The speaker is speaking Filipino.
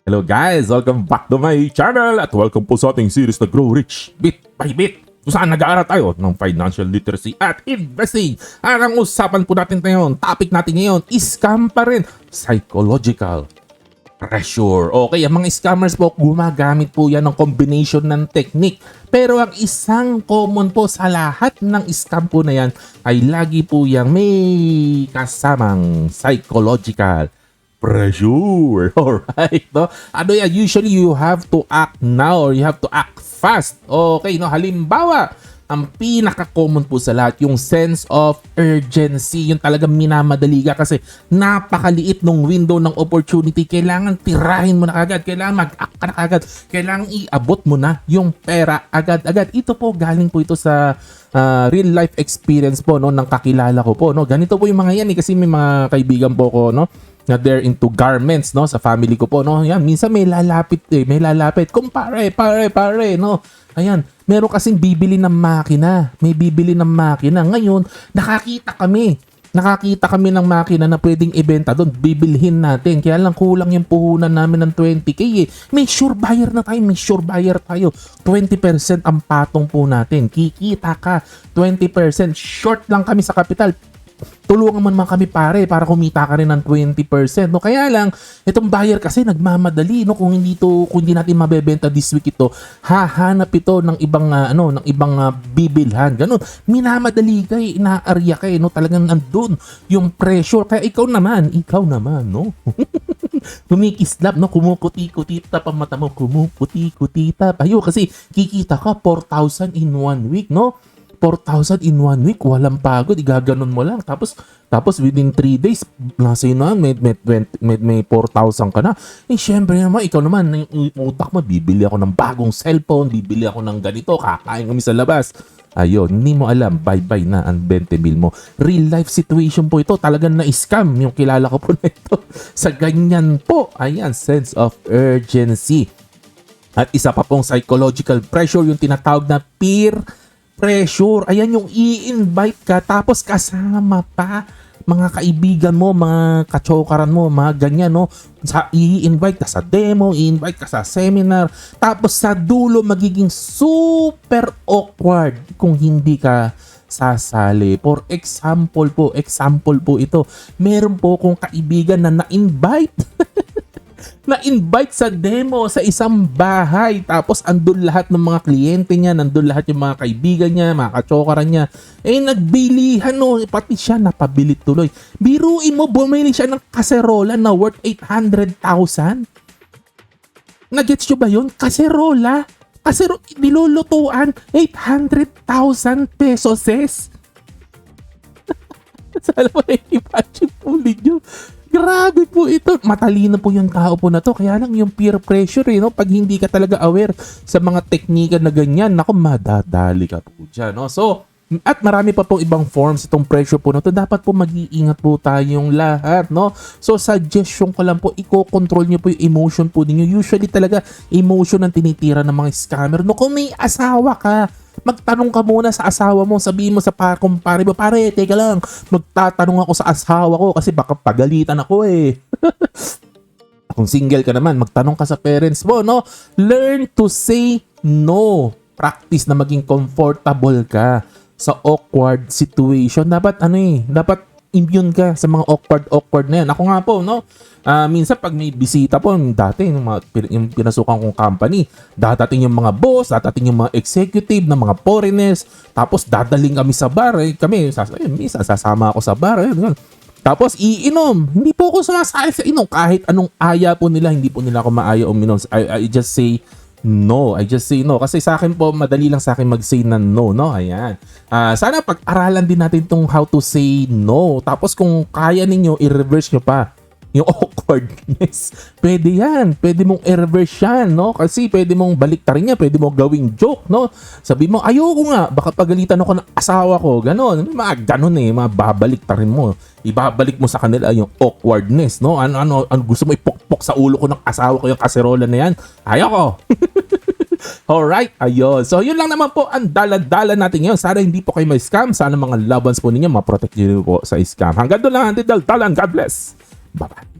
Hello guys! Welcome back to my channel at welcome po sa ating series na Grow Rich Bit by Bit kung saan nag-aaral tayo ng financial literacy at investing. At ang usapan po natin ngayon, topic natin ngayon, scam pa rin, psychological pressure. Okay, ang mga scammers po, gumagamit po yan ng combination ng technique. Pero ang isang common po sa lahat ng scam po na yan ay lagi po yang may kasamang psychological pressure. Alright, no? Ano yan? Usually, you have to act now or you have to act fast. Okay, no? Halimbawa, ang pinaka-common po sa lahat, yung sense of urgency. Yung talagang minamadali ka kasi napakaliit nung window ng opportunity. Kailangan tirahin mo na agad. Kailangan mag-act ka na agad. Kailangan iabot mo na yung pera agad-agad. Ito po, galing po ito sa real life experience po, no, ng kakilala ko po, no. Ganito po yung mga yan kasi may mga kaibigan po ko, no, na they're into garments, no, sa family ko po, no. Yan, minsan may lalapit kung pare, no. Ayan, meron kasing bibili ng makina. May bibili ng makina. Ngayon, nakakita kami ng makina na pwedeng ibenta doon. Bibilhin natin. Kaya lang kulang yung puhunan namin ng 20k eh. May sure buyer tayo. 20% ang patong po natin. Kikita ka. 20%. Short lang kami sa kapital. Tulungan mo naman kami pare para kumita ka rin ng 20%. No, kaya lang itong buyer kasi nagmamadali, no, kung hindi natin mabebenta this week ito, hahanap ito ng ibang bibilhan. Ganun. Minamadali ka, inaarya ka, no, talagang nandun yung pressure. Kaya ikaw naman, no. Kumikislap, no, kumukuti-kutita pa mata mo, kumukuti-kutita. Ayo kasi kikita ka 4,000 in 1 week, no. 4,000 in 1 week, walang pagod, igaganon mo lang. Tapos within 3 days, nasa yun na, may 4,000 ka na. Eh, syempre naman, ikaw naman, yung utak mo, bibili ako ng bagong cellphone, bibili ako ng ganito, kakain kami sa labas. Ayun, hindi mo alam, bye-bye na ang 20 bill mo. Real life situation po ito, talagang na-scam yung kilala ko po na ito. Sa ganyan po, ayan, sense of urgency. At isa pa pong psychological pressure, yung tinatawag na peer pressure. Ayan, yung i-invite ka tapos kasama pa mga kaibigan mo, mga kachokaran mo, mga ganyan, no. I-invite ka sa demo, i-invite ka sa seminar, tapos sa dulo magiging super awkward kung hindi ka sasali. For example po ito. Meron po kong kaibigan na na-invite sa demo sa isang bahay. Tapos andun lahat ng mga kliyente niya, nandun lahat yung mga kaibigan niya, mga kachokaran niya. Eh, nagbilihan, no. Pati siya napabili tuloy. Biruin mo, bumili siya ng kaserola na worth 800,000. Nagets nyo ba yun? Kaserola, nilulutuan, 800,000 pesos. Sana mo na-imagine po ninyo. Grabe po ito. Matalino po yung tao po na to. Kaya lang yung peer pressure, no? Pag hindi ka talaga aware sa mga teknika na ganyan, naku, madadali ka po dyan, no? So, at marami pa pong ibang forms itong pressure po na to. Dapat po mag-iingat po tayong lahat, no? So, suggestion ko lang po, i-control nyo po yung emotion po ninyo. Usually talaga, emotion ang tinitira ng mga scammer. No, kung may asawa ka, magtanong ka muna sa asawa mo, sabihin mo sa kumpare mo, pare, teka lang, magtatanong ako sa asawa ko kasi baka pagalitan ako eh. Kung single ka naman, magtanong ka sa parents mo, no? Learn to say no. Practice na maging comfortable ka sa awkward situation. Dapat dapat immune ka sa mga awkward na yan. Ako nga po, no? Minsan pag may bisita po, dati yung pinasukan kong company, dadating yung mga boss, dadating yung mga executive na mga foreigners, tapos dadaling kami sa bar, minsan sasama ako sa bar, tapos iinom. Hindi po ako sumasali sa inom. Kahit anong aya po nila, hindi po nila ako maaya uminom. I just say no. Kasi sa akin po, madali lang sa akin mag-say na no, no? Ayan. Sana pag-aralan din natin itong how to say no. Tapos kung kaya ninyo, i-reverse nyo pa yung awkwardness. Pwede yan. Pwede mong i-reverse yan, no? Kasi pwede mong baliktarin yan. Pwede mong gawing joke, no? Sabi mo, ayoko nga. Baka pagalitan ako ng asawa ko. Ganon. Mga ganon eh. Mga babaliktarin mo. Ibabalik mo sa kanila yung awkwardness, no? Ano gusto mo ipokpok sa ulo ko ng asawa ko yung kaserola na yan? Ayoko. Alright, ayun. So, yun lang naman po ang dala-dala natin ngayon. Sana hindi po kayo may scam. Sana mga loved ones po ninyo, ma-protect nyo po sa scam. Hanggang doon lang ang dala-dalan. God bless. Bye-bye.